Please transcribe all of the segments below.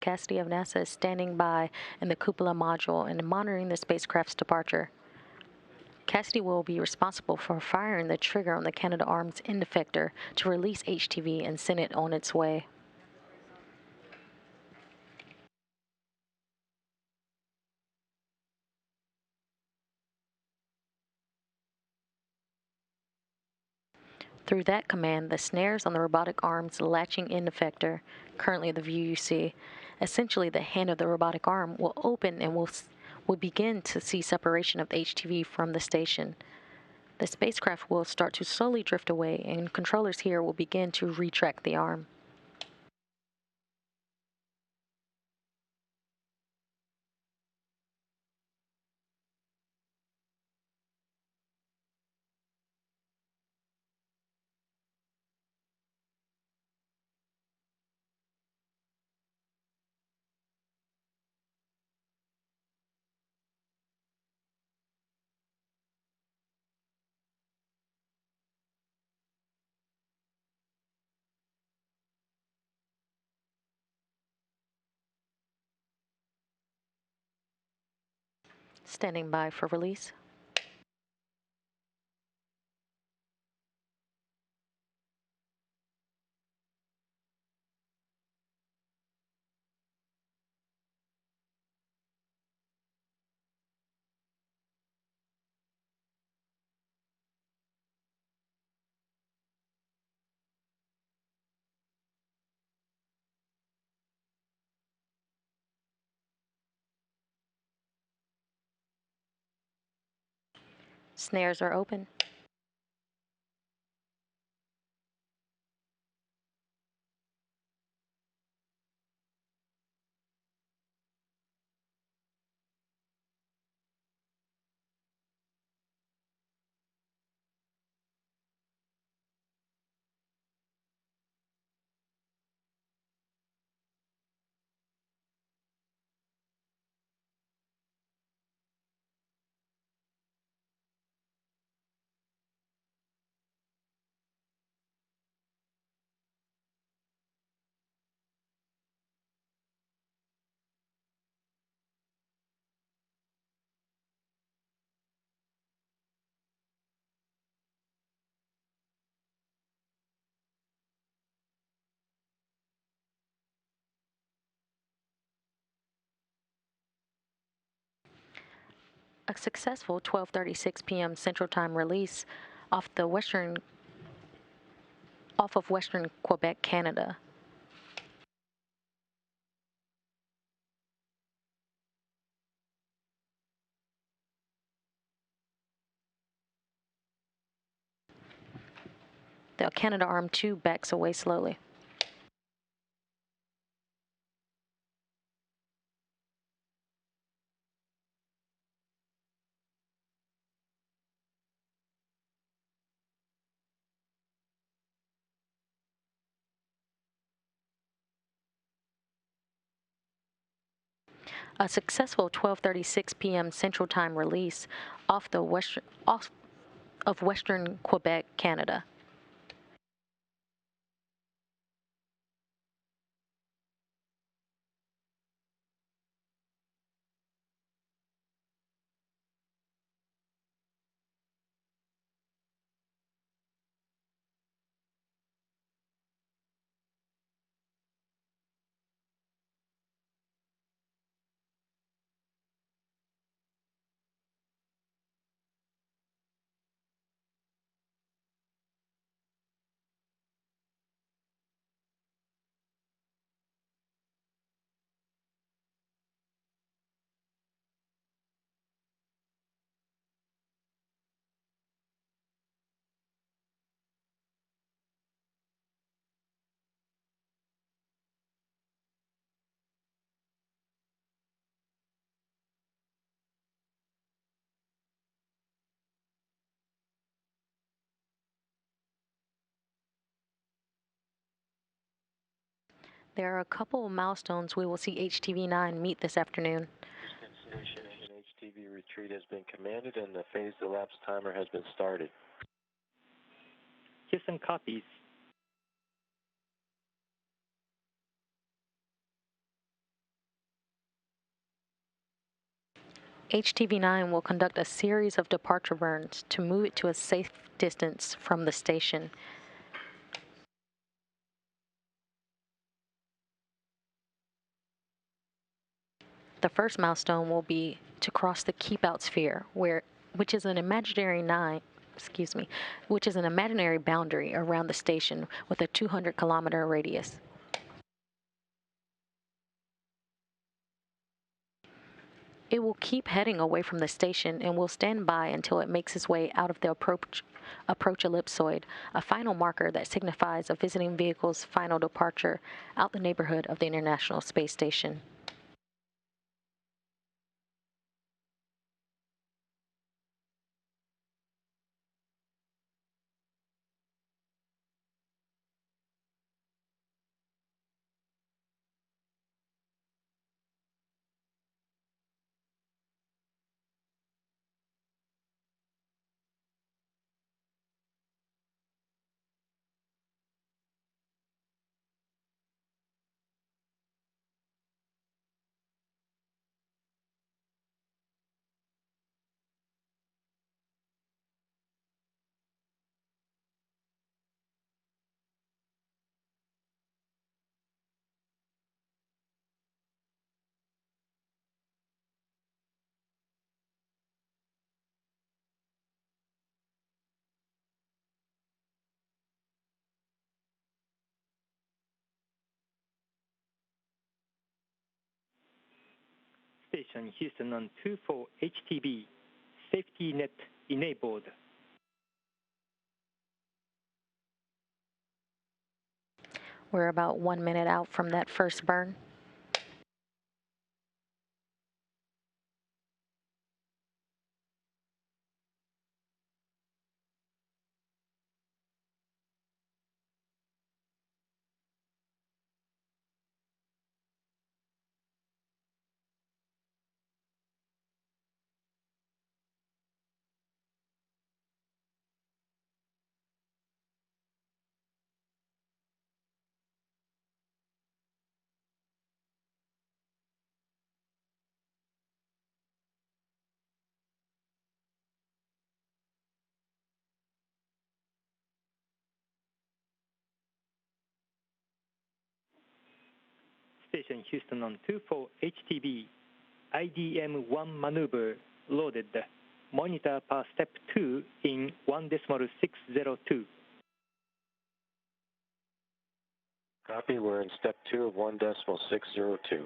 Cassidy of NASA is standing by in the cupola module and monitoring the spacecraft's departure. Cassidy will be responsible for firing the trigger on the Canadarm's end effector to release HTV and send it on its way. Through that command, the snares on the robotic arm's latching end effector, currently the view you see, essentially the hand of the robotic arm, will open and will begin to see separation of the HTV from the station. The spacecraft will start to slowly drift away, and controllers here will begin to retract the arm. Standing by for release. Snares are open. A successful 12:36 p.m. Central Time release off of Western Quebec, Canada. The Canadarm2 backs away slowly. A successful 12:36 p.m. Central Time release off of Western Quebec, Canada. There are a couple of milestones we will see HTV-9 meet this afternoon. Station and HTV retreat has been commanded and the phase elapse timer has been started. Houston copies. HTV-9 will conduct a series of departure burns to move it to a safe distance from the station. The first milestone will be to cross the keep-out sphere, which is an imaginary boundary around the station with a 200-kilometer radius. It will keep heading away from the station and will stand by until it makes its way out of the approach ellipsoid, a final marker that signifies a visiting vehicle's final departure out the neighborhood of the International Space Station. Station Houston on 24 HTV, safety net enabled. We're about 1 minute out from that first burn. Station Houston on 24 HTV, IDM-1 maneuver loaded. Monitor per step 2 in 1.602. Copy, we're in step 2 of 1.602.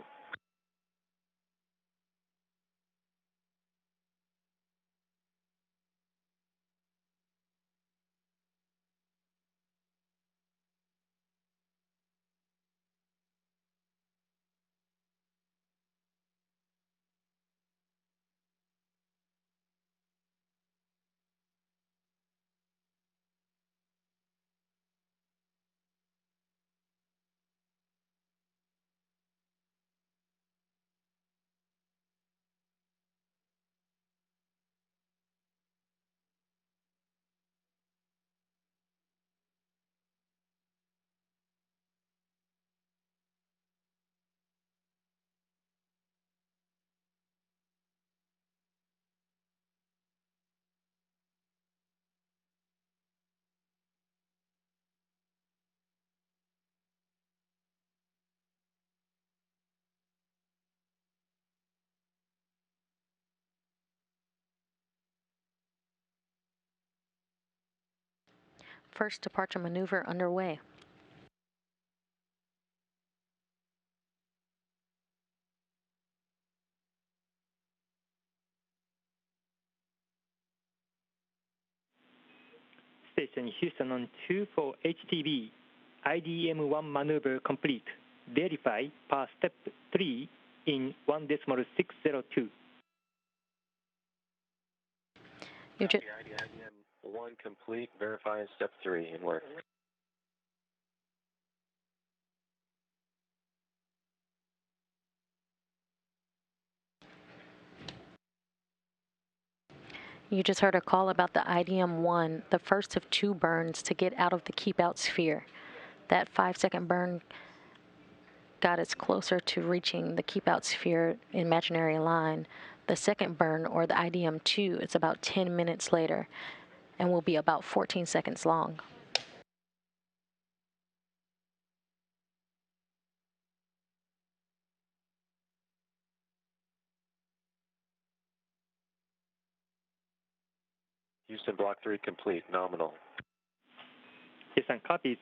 First departure maneuver underway. Station Houston on 24 HTV, IDM-1 maneuver complete. Verify per step 3 in 1.602. You just IDM-1 complete, verify in step 3, and work. You just heard a call about the IDM-1, the first of 2 burns to get out of the keep-out sphere. That 5-second burn got us closer to reaching the keep-out sphere imaginary line. The second burn, or the IDM-2, is about 10 minutes later and will be about 14 seconds long. Houston, Block 3 complete, nominal. Houston copies.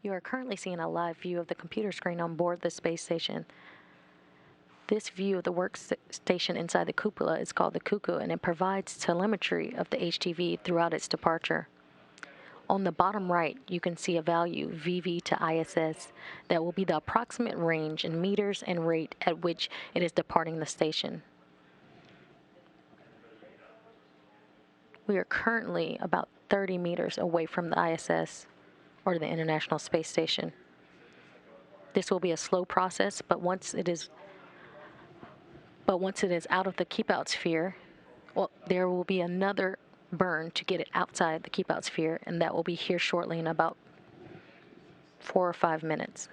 You are currently seeing a live view of the computer screen on board the space station. This view of the workstation inside the cupola is called the cuckoo, and it provides telemetry of the HTV throughout its departure. On the bottom right, you can see a value, VV to ISS, that will be the approximate range in meters and rate at which it is departing the station. We are currently about 30 meters away from the ISS, or the International Space Station. This will be a slow process, but once it is out of the keep-out sphere, well, there will be another burn to get it outside the keep-out sphere, and that will be here shortly in about 4 or 5 minutes.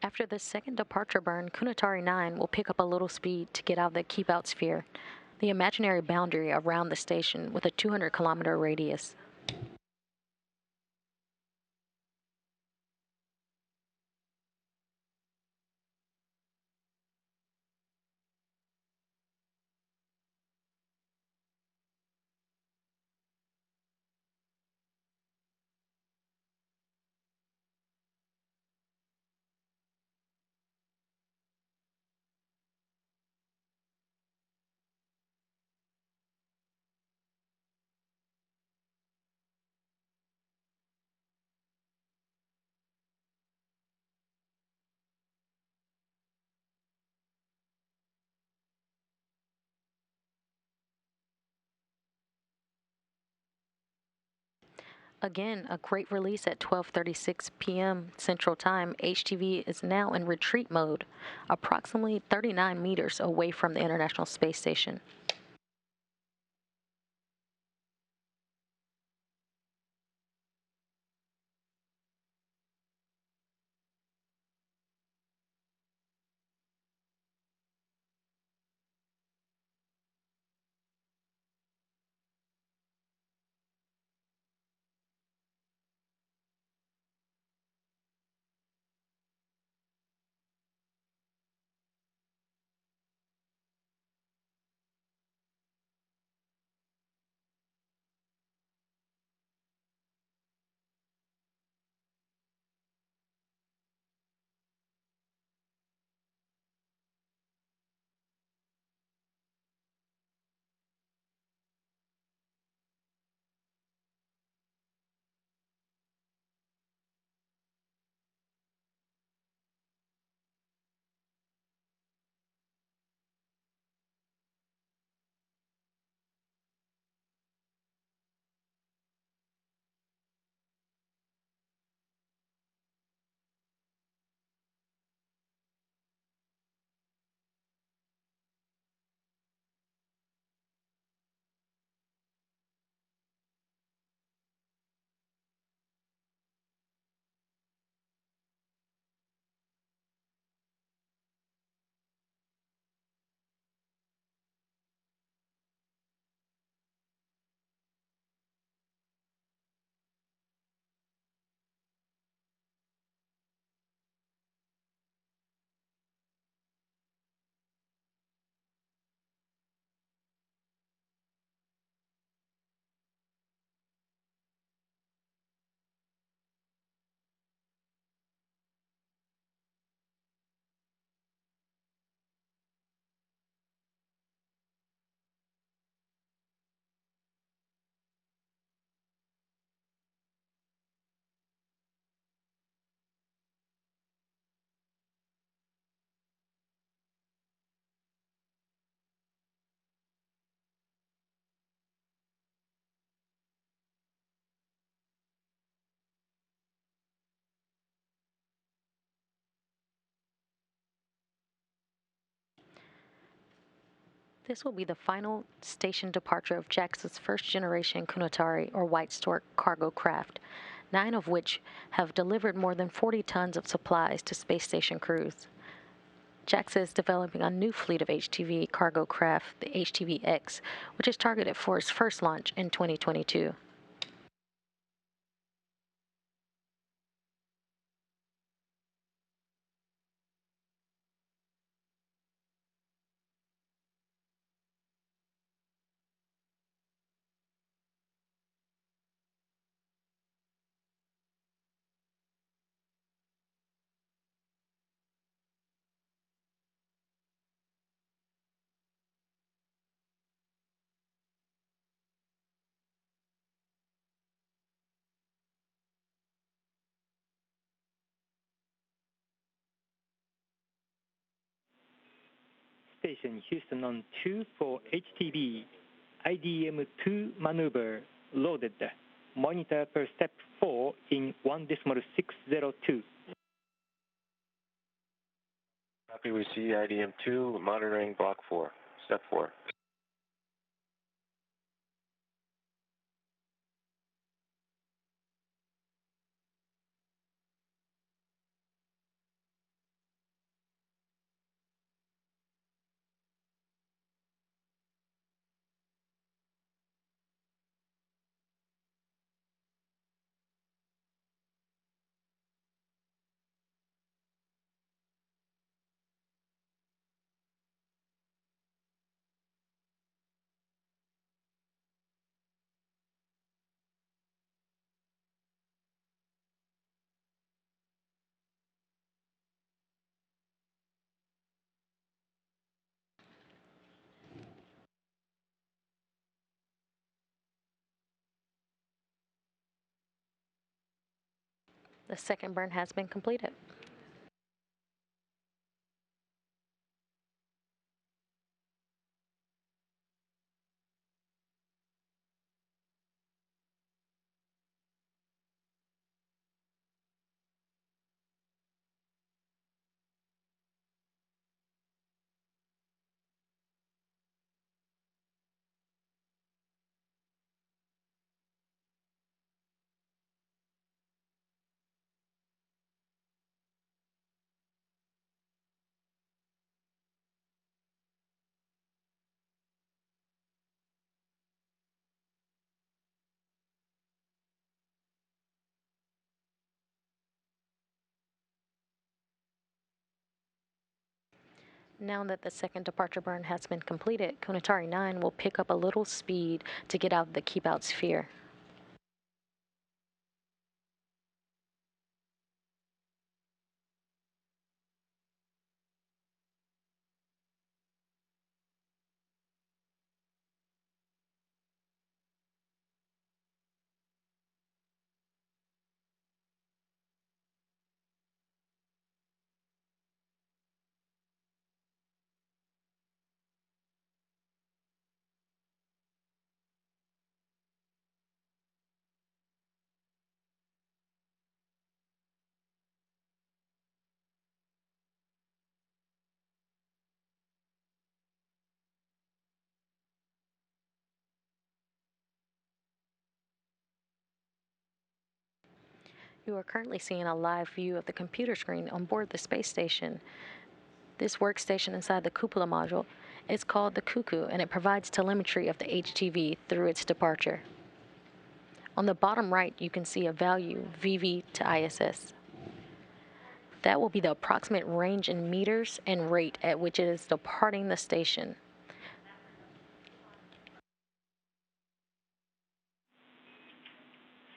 After the second departure burn, Kunitari 9 will pick up a little speed to get out of the keep-out sphere, the imaginary boundary around the station with a 200-kilometer radius. Again, a great release at 12:36 p.m. Central Time. HTV is now in retreat mode, approximately 39 meters away from the International Space Station. This will be the final station departure of JAXA's first-generation Kunitari or White Stork cargo craft, 9 of which have delivered more than 40 tons of supplies to space station crews. JAXA is developing a new fleet of HTV cargo craft, the HTV-X, which is targeted for its first launch in 2022. Station Houston on 2 for HTV, IDM-2 maneuver loaded. Monitor per step 4 in 1.602. Copy, we see IDM-2 monitoring block 4, step 4. The second burn has been completed. Now that the second departure burn has been completed, Kunitari 9 will pick up a little speed to get out of the keep-out sphere. You are currently seeing a live view of the computer screen on board the space station. This workstation inside the cupola module is called the Cuckoo, and it provides telemetry of the HTV through its departure. On the bottom right, you can see a value, VV to ISS. That will be the approximate range in meters and rate at which it is departing the station.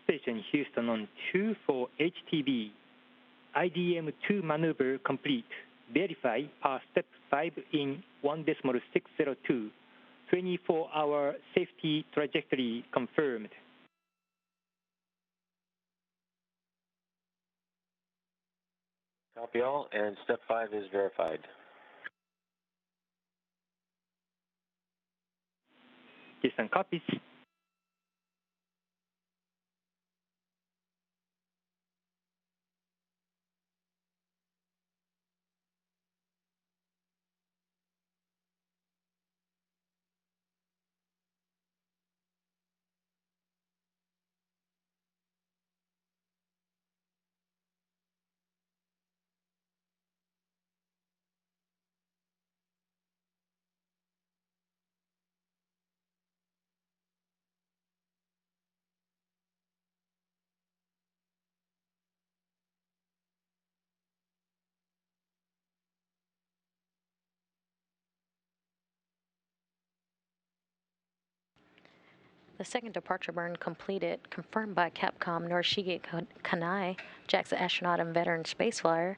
Station Houston on 2 for HTV, IDM-2 maneuver complete. Verify per step 5 in 1.602. 24-hour safety trajectory confirmed. Copy all, and step 5 is verified. Houston copies. The second departure burn completed, confirmed by Capcom Norishige Kanai, JAXA astronaut and veteran spaceflyer.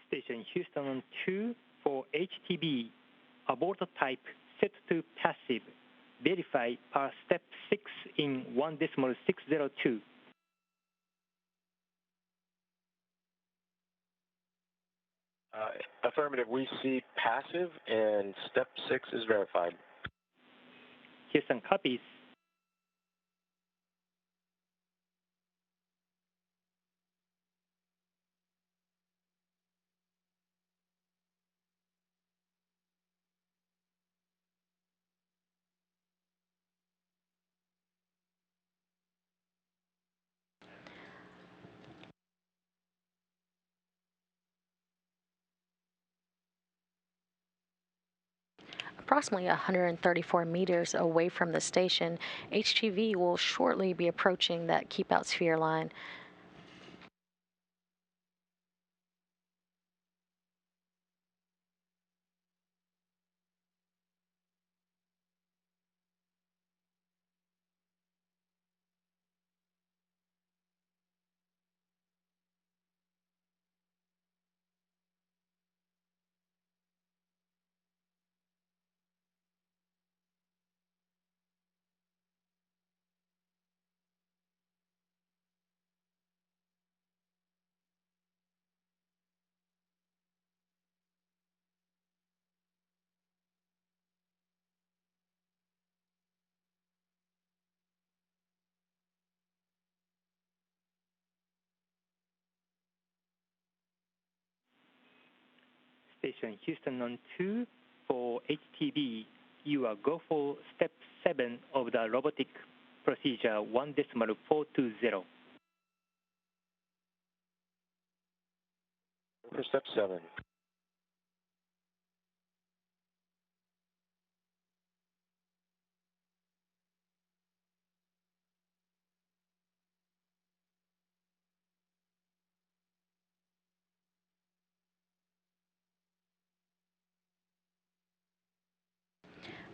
Station Houston on 2 for HTB. Aborto type set to passive. Verify per step 6 in 1.602. Affirmative, we see passive, and step 6 is verified. Houston copies. Approximately 134 meters away from the station, HTV will shortly be approaching that keep out sphere line. Station Houston on 2 for HTB. You are go for step 7 of the robotic procedure 1.420. For step 7.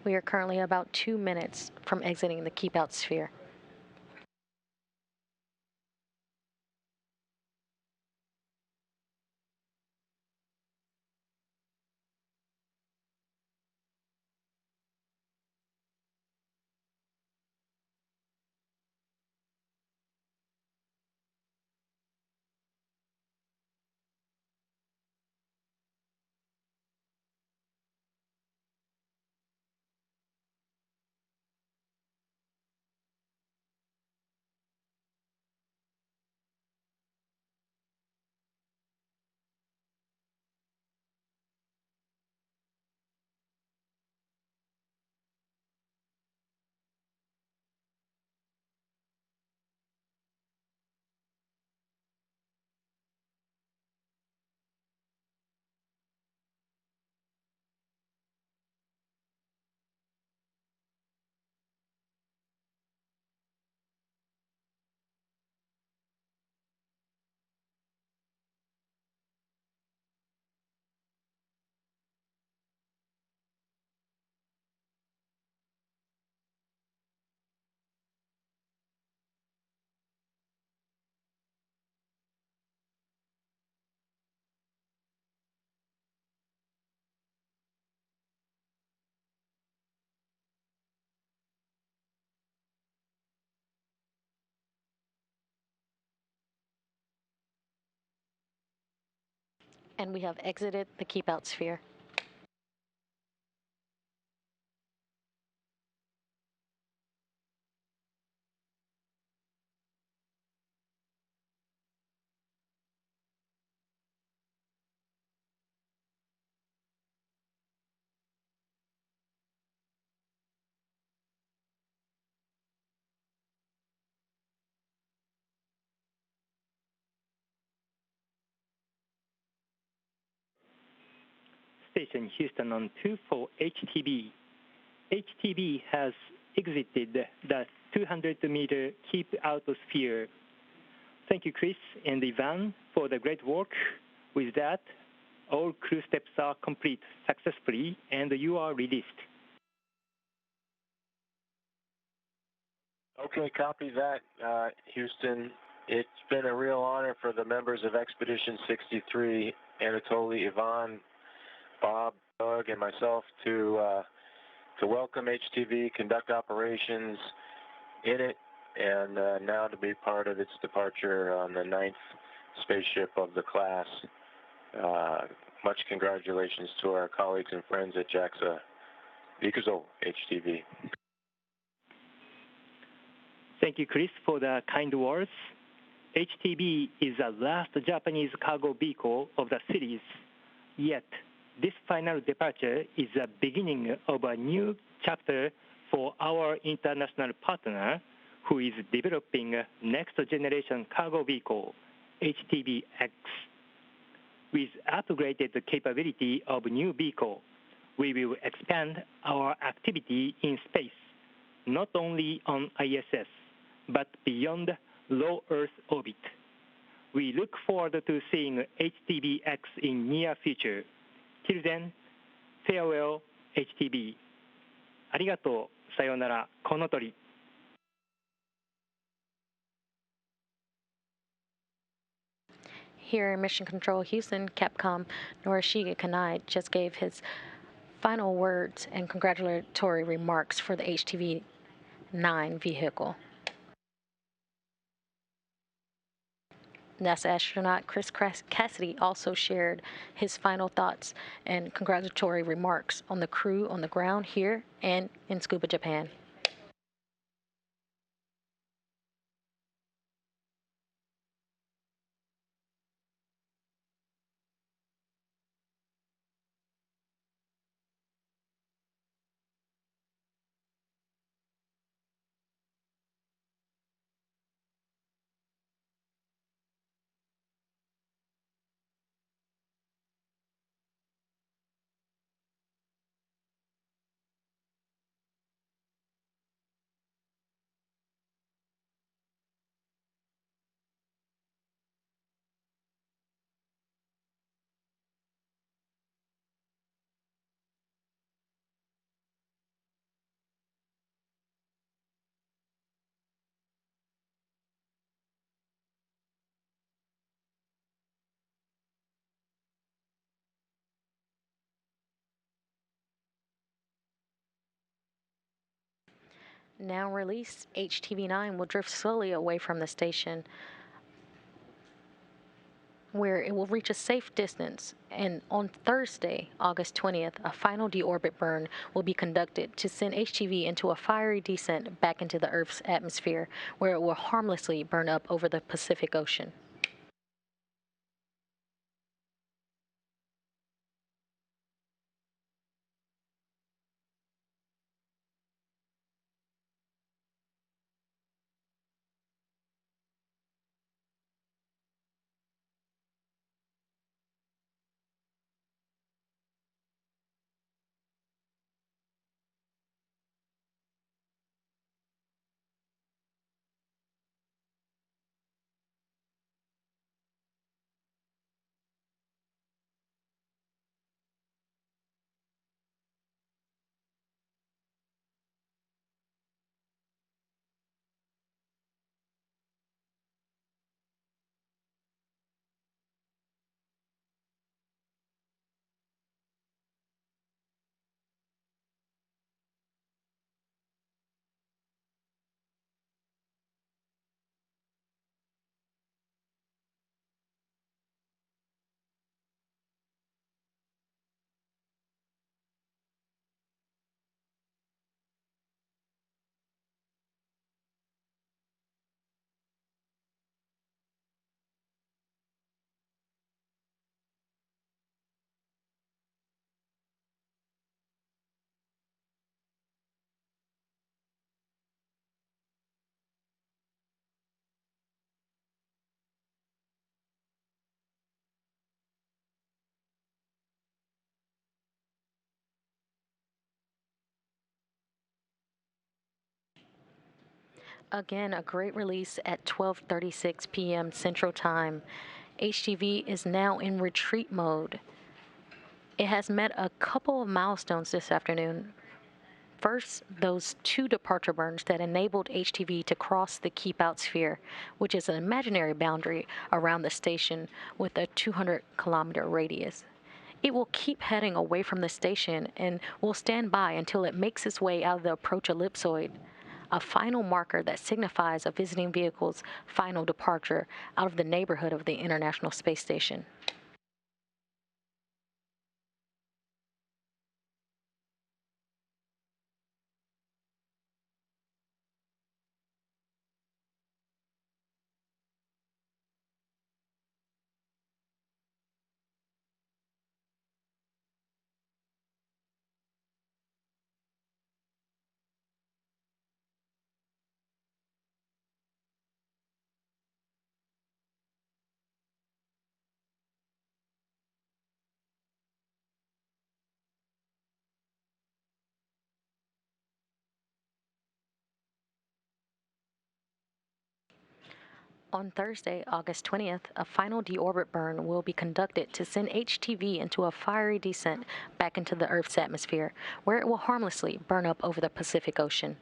We are currently about 2 minutes from exiting the keep out sphere. And we have exited the keep out sphere. Station Houston on 2 for HTV. HTV has exited the 200-meter keep out sphere. Thank you, Chris and Ivan, for the great work. With that, all crew steps are complete successfully, and you are released. Okay, copy that, Houston. It's been a real honor for the members of Expedition 63, Anatoly, Ivan, Bob, Doug, and myself to welcome HTV, conduct operations in it, and now to be part of its departure on the 9th spaceship of the class. Much congratulations to our colleagues and friends at JAXA. Ikuzo, HTV. Thank you, Chris, for the kind words. HTV is the last Japanese cargo vehicle of the series. Yet, this final departure is the beginning of a new chapter for our international partner, who is developing a next-generation cargo vehicle, HTV-X. With upgraded capability of new vehicle, we will expand our activity in space, not only on ISS, but beyond low Earth orbit. We look forward to seeing HTV-X in near future. Till then, farewell, HTV. ありがとう。さようなら。このとり。Here in Mission Control Houston, Capcom Norishige Kanai just gave his final words and congratulatory remarks for the HTV-9 vehicle. NASA astronaut Chris Cassidy also shared his final thoughts and congratulatory remarks on the crew on the ground here and in Tsukuba, Japan. Now released, HTV-9 will drift slowly away from the station, where it will reach a safe distance. And on Thursday, August 20th, a final deorbit burn will be conducted to send HTV into a fiery descent back into the Earth's atmosphere, where it will harmlessly burn up over the Pacific Ocean. Again, a great release at 12:36 p.m. Central Time. HTV is now in retreat mode. It has met a couple of milestones this afternoon. First, those two departure burns that enabled HTV to cross the keep out sphere, which is an imaginary boundary around the station with a 200-kilometer radius. It will keep heading away from the station and will stand by until it makes its way out of the approach ellipsoid, a final marker that signifies a visiting vehicle's final departure out of the neighborhood of the International Space Station. On Thursday, August 20th, a final deorbit burn will be conducted to send HTV into a fiery descent back into the Earth's atmosphere, where it will harmlessly burn up over the Pacific Ocean.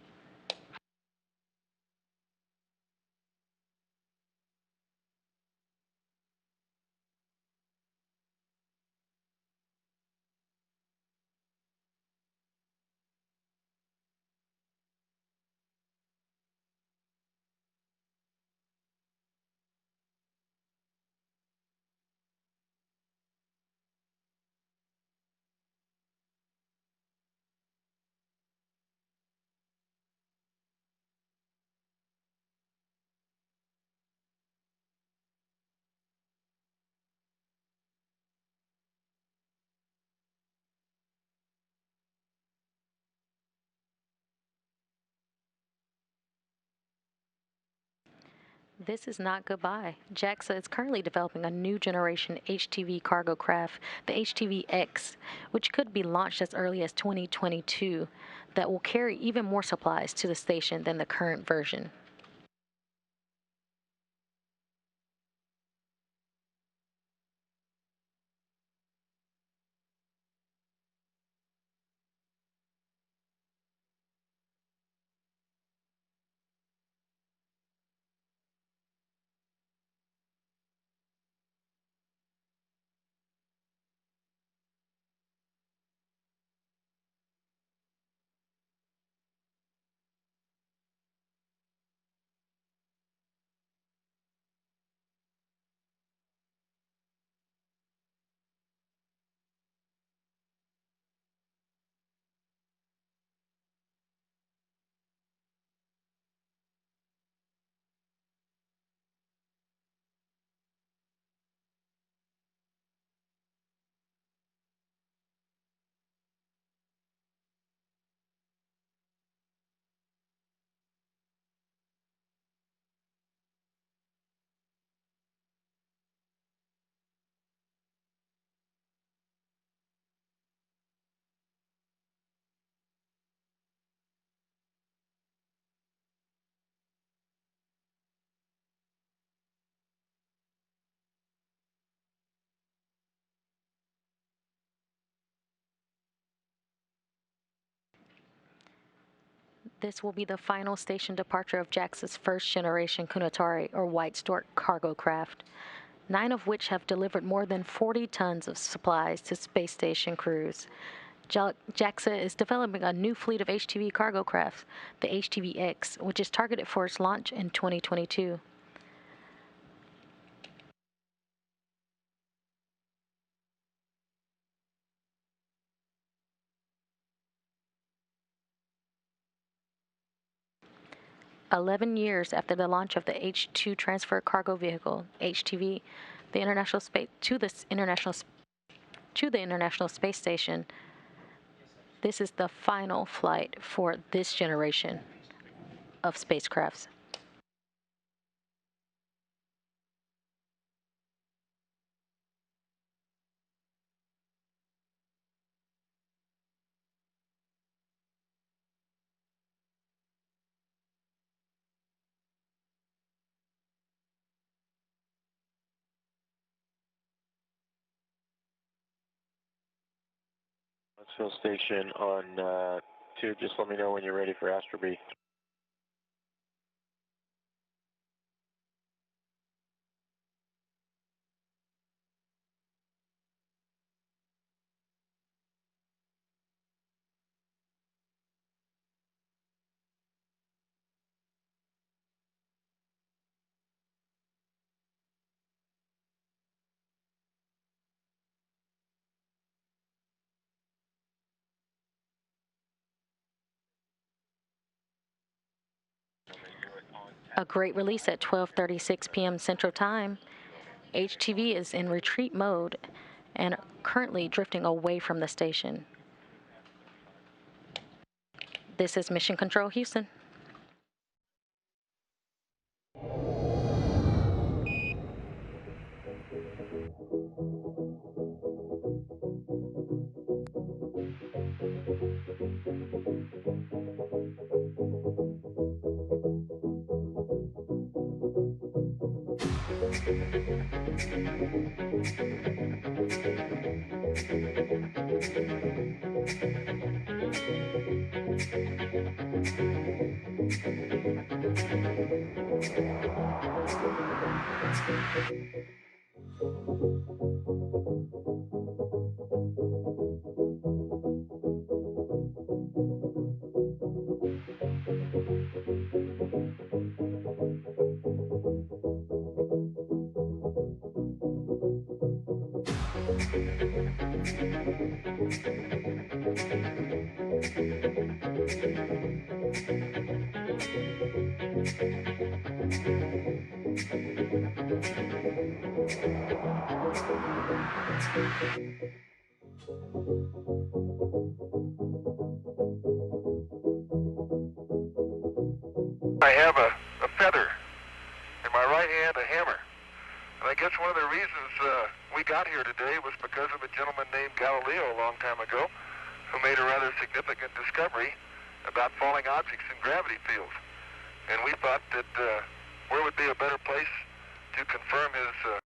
This is not goodbye. JAXA is currently developing a new generation HTV cargo craft, the HTV-X, which could be launched as early as 2022, that will carry even more supplies to the station than the current version. This will be the final station departure of JAXA's first generation Kunitari, or White Stork, cargo craft, 9 of which have delivered more than 40 tons of supplies to space station crews. JAXA is developing a new fleet of HTV cargo craft, the HTV-X, which is targeted for its launch in 2022. "11 years after the launch of the H-2 transfer cargo vehicle (HTV) the International Space to the International Space Station, this is the final flight for this generation of spacecrafts. Brooksville Station on 2. Just let me know when you're ready for Astro B. A great release at 12:36 p.m. Central Time. HTV is in retreat mode and currently drifting away from the station. This is Mission Control Houston. I have a feather. In my right hand, a hammer. And I guess one of the reasons we got here today was because of a gentleman named Galileo a long time ago who made a rather significant discovery about falling objects in gravity fields. And we thought that where would be a better place to confirm his